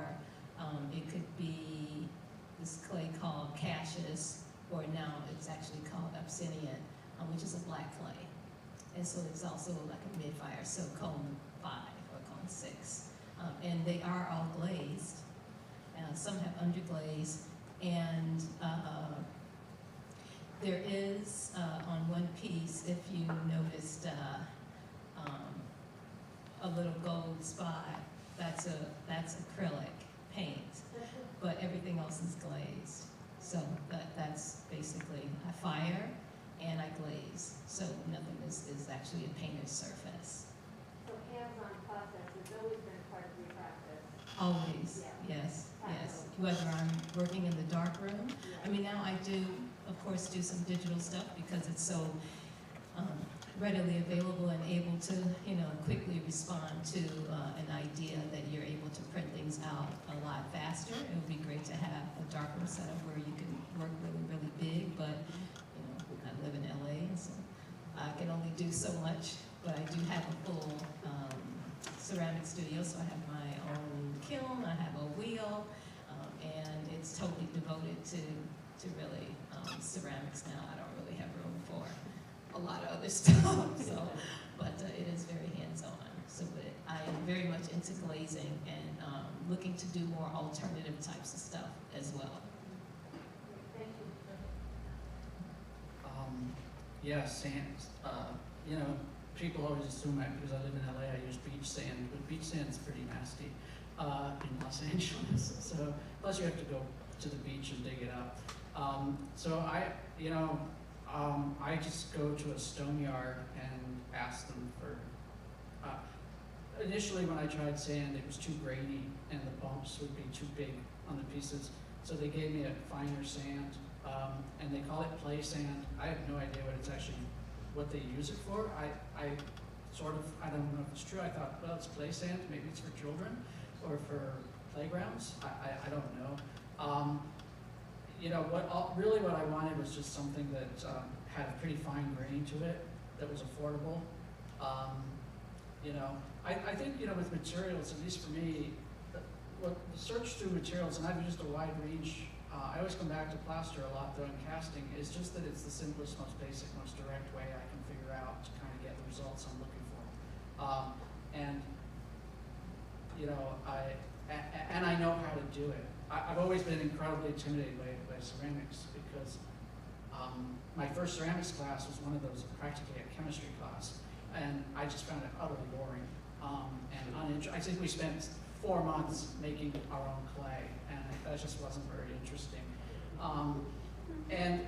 it could be this clay called Cassius, or now it's actually called Obsidian, which is a black clay. And so it's also like a mid-fire, so cone 5 or cone 6. And they are all glazed. Some have underglaze, and there is on one piece, if you noticed, a little gold spot. That's acrylic paint. but everything else is glazed. So that's basically I fire and I glaze. So nothing is actually a painted surface. So hands-on process has always been part of your practice. Always, Yeah. yes, yes. Whether I'm working in the dark room, I mean, now I do, of course, do some digital stuff because it's so readily available and able to, quickly respond to an idea that you're able to print things out a lot faster. It would be great to have a darkroom setup where you can work really, really big, but, I live in LA, so I can only do so much, but I do have a full ceramic studio, so I have my own kiln, I have a wheel, and it's totally devoted to really ceramics now. I don't really have room for a lot of other stuff, so, but it is very hands-on. So I am very much into glazing and looking to do more alternative types of stuff as well. Thank you. Yeah, sand. People always assume that because I live in LA, I use beach sand, but beach sand's pretty nasty in Los Angeles. So plus you have to go to the beach and dig it up. So I just go to a stone yard and ask them for. Initially, when I tried sand, it was too grainy and the bumps would be too big on the pieces. So they gave me a finer sand, and they call it play sand. I have no idea what they use it for. I don't know if it's true. I thought, well, it's play sand. Maybe it's for children or for playgrounds. I don't know. What I wanted was just something that had a pretty fine grain to it, that was affordable. I think, with materials, at least for me, the search through materials, and I've used a wide range, I always come back to plaster a lot though in casting, is just that it's the simplest, most basic, most direct way I can figure out to kind of get the results I'm looking for. I know how to do it. I've always been incredibly intimidated by ceramics because my first ceramics class was one of those practically a chemistry class, and I just found it utterly boring and uninteresting. I think we spent 4 months making our own clay, and that just wasn't very interesting. And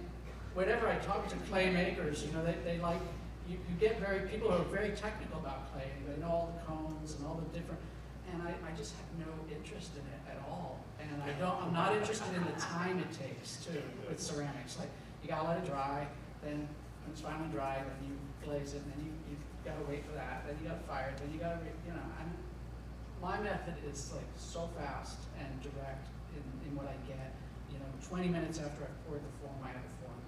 whenever I talk to clay makers, they like, you get people who are very technical about clay. They know all the cones and all the different, and I just have no interest in it at all. And I'm not interested in the time it takes too with ceramics. Like, you gotta let it dry, then when it's finally dry, then you glaze it, and then you gotta wait for that, then you gotta fire it, then you gotta, my method is like so fast and direct in what I get. 20 minutes after I've poured the form, I have a form.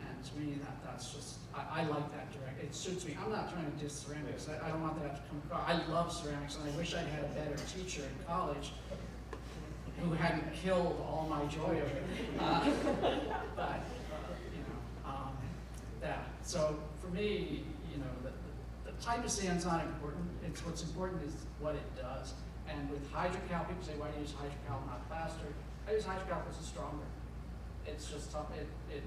And to me, that's just, I like that direct. It suits me. I'm not trying to diss ceramics. I don't want that to come across. I love ceramics, and I wish I'd had a better teacher in college who hadn't killed all my joy of it. So for me, the type of sand's not important. What's important is what it does. And with hydrocal, people say, why do you use hydrocal, not plaster? I use hydrocal because it's stronger. It's just tough. It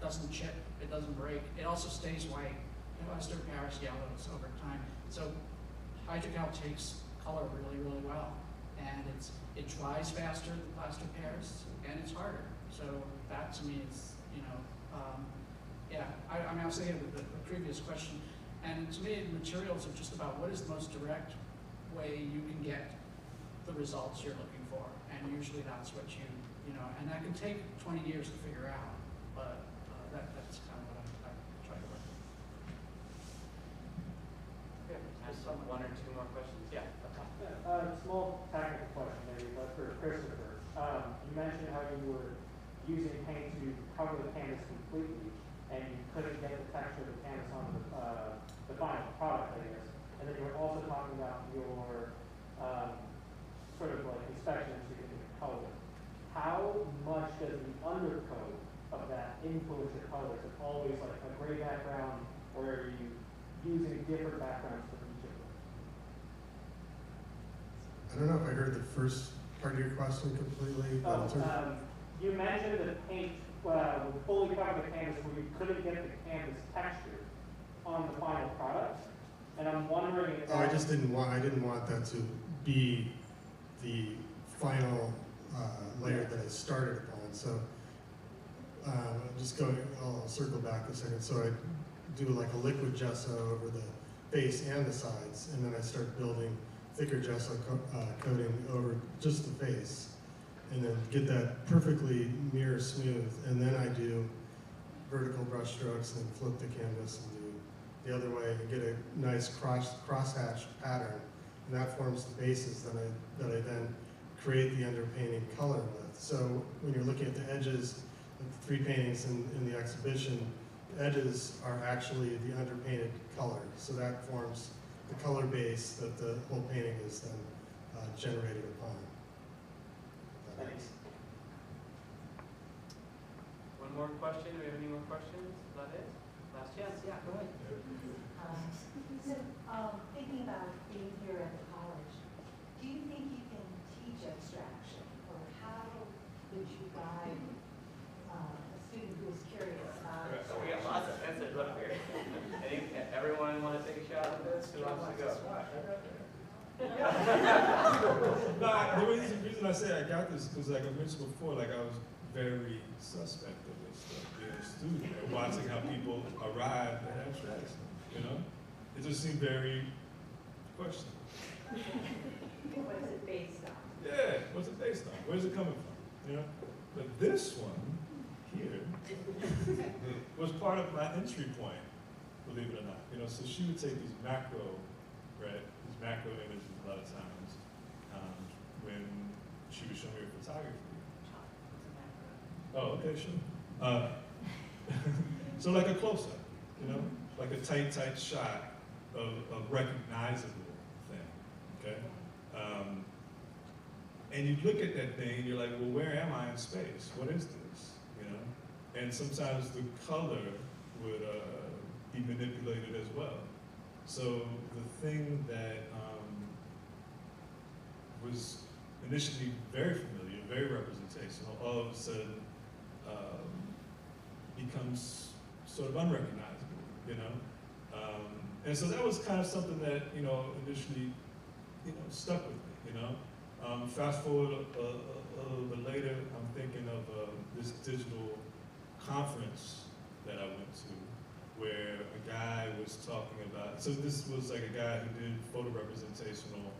doesn't chip. It doesn't break. It also stays white. Plaster Paris yellows over time. So hydrocal takes color really, really well. And it dries faster than plaster Paris, and it's harder. So that to me is, I was thinking of the previous question, and to me, materials are just about what is the most direct way you can get the results you're looking for, and usually that's what and that can take 20 years to figure out, but that's kind of what I try to look at. Just one or two more questions. Yeah. Small technical question maybe, but for Christopher. You mentioned how you were using paint to cover the canvas completely, and you couldn't get the texture of the canvas on the final product, I guess. And then you were also talking about your sort of like inspection so you can get color. How much does the undercoat of that influence your color? Is it always like a gray background, or are you using different backgrounds for each of them? I don't know if I heard the first part of your question completely. You mentioned that paint would fully cover the canvas where you couldn't get the canvas texture on the final product, and I'm wondering if I didn't want that to be the final layer that I started upon. So I'll circle back a second. So I do like a liquid gesso over the face and the sides, and then I start building thicker gesso coating over just the face, and then get that perfectly mirror smooth, and then I do vertical brush strokes and flip the canvas and do the other way and get a nice crosshatch pattern, and that forms the bases that I then create the underpainting color with. So when you're looking at the edges of the 3 paintings in the exhibition, the edges are actually the underpainted color. So that forms the color base that the whole painting is then generated upon. Thanks. One more question? Do we have any more questions? Is that it? Last chance? Yeah, go ahead. Thinking about being here at the college, do you think you can teach abstraction, or how would you guide a student who is curious about it? So we got lots of answers up here. Everyone want to take a shot at this? Who wants to go? No, the reason I say I got this because, like I mentioned before, like I was very suspect of this stuff, being a student and watching how people arrive at abstraction. You know, it just seemed very questionable. What's it based on? Yeah, what's it based on? Where's it coming from? You know, but this one here was part of my entry point, believe it or not. You know, so she would take these macro, right? These macro images a lot of times when she would show me her photography. Oh, okay, sure. So like a close-up, you know, like a tight shot of a recognizable thing, okay? And you look at that thing and you're like, well, where am I in space? What is this, you know? And sometimes the color would be manipulated as well. So the thing that was initially very familiar, very representational, all of a sudden becomes sort of unrecognizable, you know? And so that was kind of something that, you know, initially, you know, stuck with me, you know? Fast forward a little bit later, I'm thinking of this digital conference that I went to, where a guy was talking about, so this was like a guy who did photo representational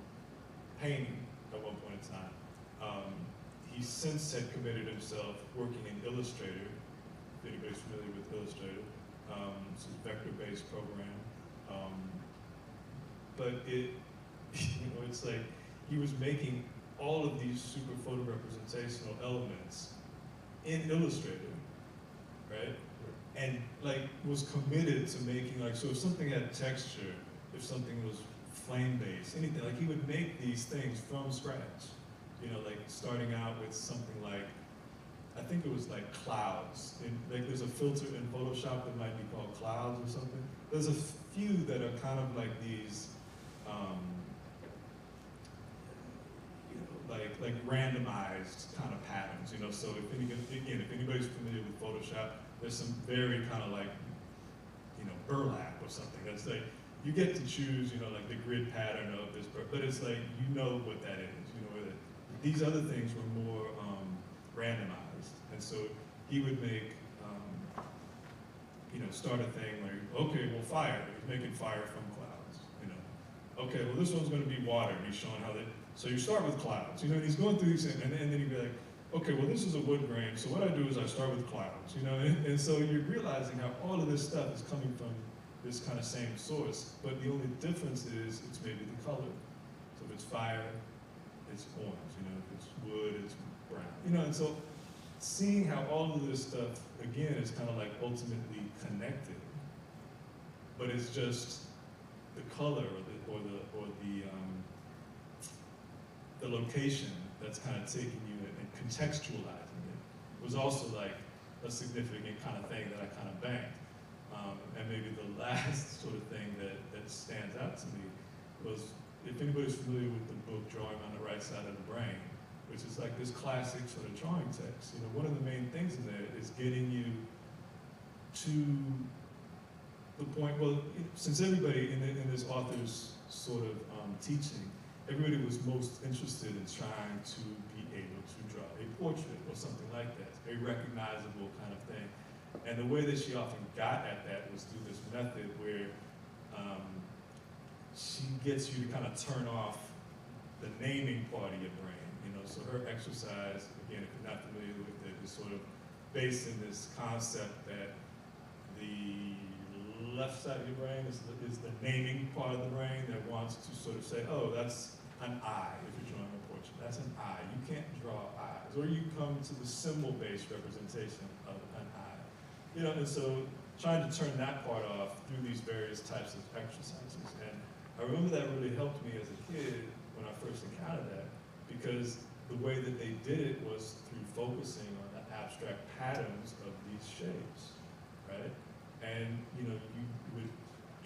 painting at one point in time. He since had committed himself working in Illustrator, if anybody's familiar with Illustrator. It's a vector-based program. But it, you know, it's like he was making all of these super photo representational elements in Illustrator, right? And like was committed to making, like, so if something had texture, if something was flame-based, anything, like he would make these things from scratch. You know, like starting out with something like, I think it was like clouds. Like there's a filter in Photoshop that might be called clouds or something. There's a few that are kind of like these, you know, like randomized kind of patterns. You know, so if anybody's familiar with Photoshop, there's some very kind of like, you know, burlap or something. That's like, you get to choose, you know, like the grid pattern of this, but it's like, you know what that is. You know, where these other things were more randomized. And so he would make, you know, start a thing like, okay, well, fire. He's making fire from clouds, you know. Okay, well, this one's going to be water. And he's showing how that, so you start with clouds, you know, and he's going through these things, and then he'd be like, okay, well, this is a wood grain, so what I do is I start with clouds, you know, and so you're realizing how all of this stuff is coming from this kind of same source, but the only difference is it's maybe the color. So if it's fire, it's orange, you know, if it's wood, it's brown, you know, and so seeing how all of this stuff, again, is kind of like ultimately connected, but it's just the color or the location that's kind of taking you and contextualizing it was also like a significant kind of thing that I kind of banked. And maybe the last sort of thing that stands out to me was, if anybody's familiar with the book Drawing on the Right Side of the Brain, which is like this classic sort of drawing text, you know, one of the main things in there is getting you to the point, well, since everybody in this author's sort of teaching, everybody was most interested in trying to be able to draw a portrait or something like that, a recognizable kind of thing. And the way that she often got at that was through this method where she gets you to kind of turn off the naming part of your brain, you know. So her exercise, again, if you're not familiar with it, is sort of based in this concept that the left side of your brain is the naming part of the brain that wants to sort of say, oh, that's an eye, if you're drawing a portrait. That's an eye. You can't draw eyes. Or you come to the symbol-based representation of an eye. You know, and so trying to turn that part off through these various types of exercises. And I remember that really helped me as a kid when I first encountered that, because the way that they did it was through focusing on the abstract patterns of these shapes, right? And, you know, you would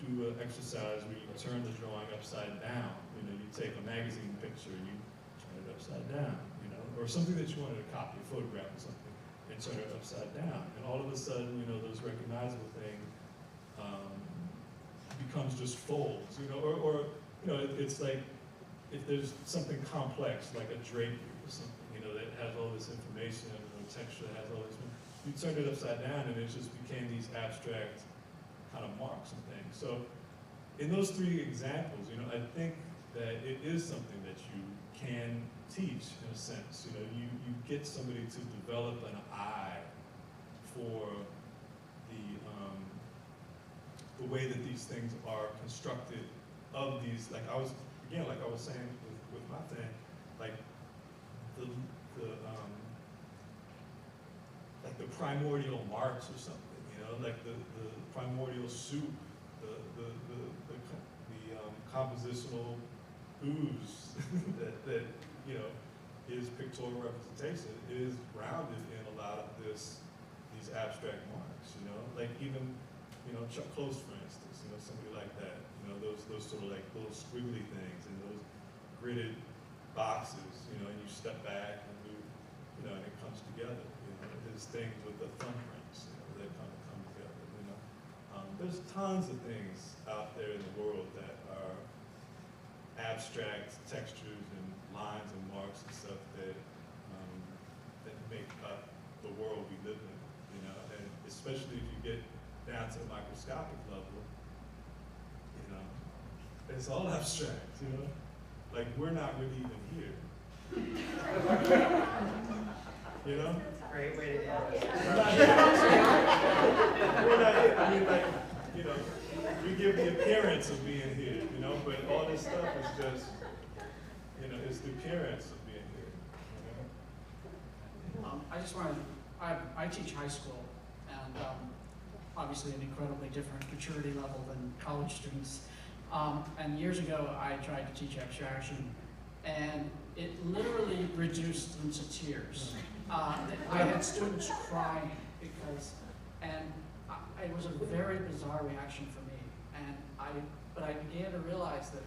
do an exercise where you turn the drawing upside down. You know, you take a magazine picture and you turn it upside down, you know, or something that you wanted to copy, a photograph or something, and turn it upside down. And all of a sudden, you know, those recognizable things becomes just folds, you know, or you know, it's like if there's something complex, like a drapery or something, you know, that has all this information or texture that has all this, you turn it upside down and it just became these abstract kind of marks and things. So in those three examples, you know, I think that it is something that you can teach in a sense. You know, you get somebody to develop an eye for the way that these things are constructed of these, like I was saying with my thing, like like the primordial marks or something, you know, like the primordial soup, the compositional ooze that you know is pictorial representation is grounded in a lot of these abstract marks, you know, like even, you know, Chuck Close, for instance, you know, somebody like that, you know, those sort of like little squiggly things and those gridded boxes, you know, and you step back and move, you know, and it comes together, you know, there's things with the thumbprints, you know, that kind of come together, you know. There's tons of things out there in the world that are abstract textures and lines and marks and stuff that make up the world we live in, you know, and especially if you get down to the microscopic level, you know, it's all abstract, you know? Like, we're not really even here. You know? Great way to end it. We're not here. We're not here. I mean, like, you know, we give the appearance of being here, you know, but all this stuff is just, you know, it's the appearance of being here, you know? I just wanted, I teach high school, and obviously an incredibly different maturity level than college students. And years ago, I tried to teach abstraction, and it literally reduced them to tears. I had students crying because, and it was a very bizarre reaction for me. But I began to realize that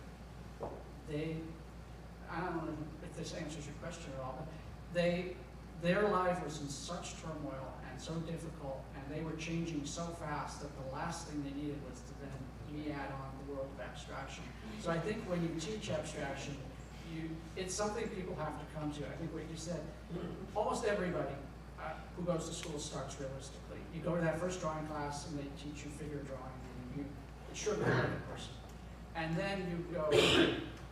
I don't know if this answers your question at all, but their life was in such turmoil and so difficult, and they were changing so fast that the last thing they needed was to then me add on the world of abstraction. So I think when you teach abstraction, it's something people have to come to. I think what you said, almost everybody who goes to school starts realistically. You go to that first drawing class and they teach you figure drawing, and it's sure good like a person. And then you go,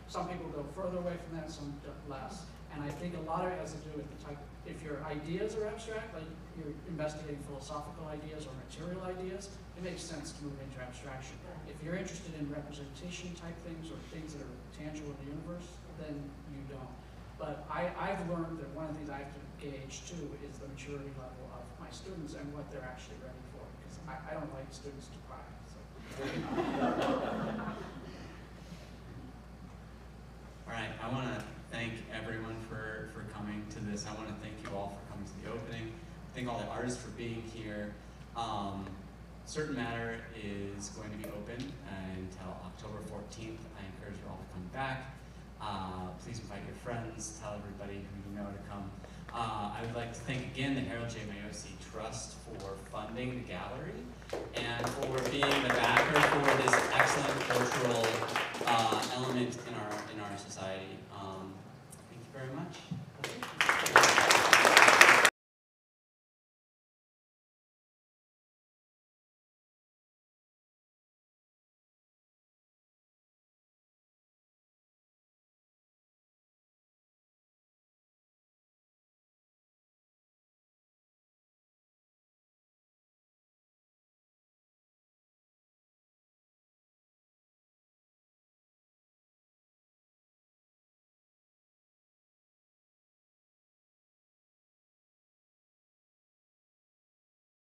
some people go further away from that, some less. And I think a lot of it has to do with the type, if your ideas are abstract, like you're investigating philosophical ideas or material ideas, it makes sense to move into abstraction. If you're interested in representation type things or things that are tangible in the universe, then you don't. But I've learned that one of the things I have to gauge too is the maturity level of my students and what they're actually ready for, because I don't like students to cry. So. All right, I want to thank everyone for coming to this. I want to thank you all for coming to the opening. Thank all the artists for being here. Certain Matter is going to be open until October 14th. I encourage you all to come back. Please invite your friends, tell everybody who you know to come. I would like to thank again the Harold J. Mayosi Trust for funding the gallery and for being the backer for this excellent cultural element in our our society. Thank you very much.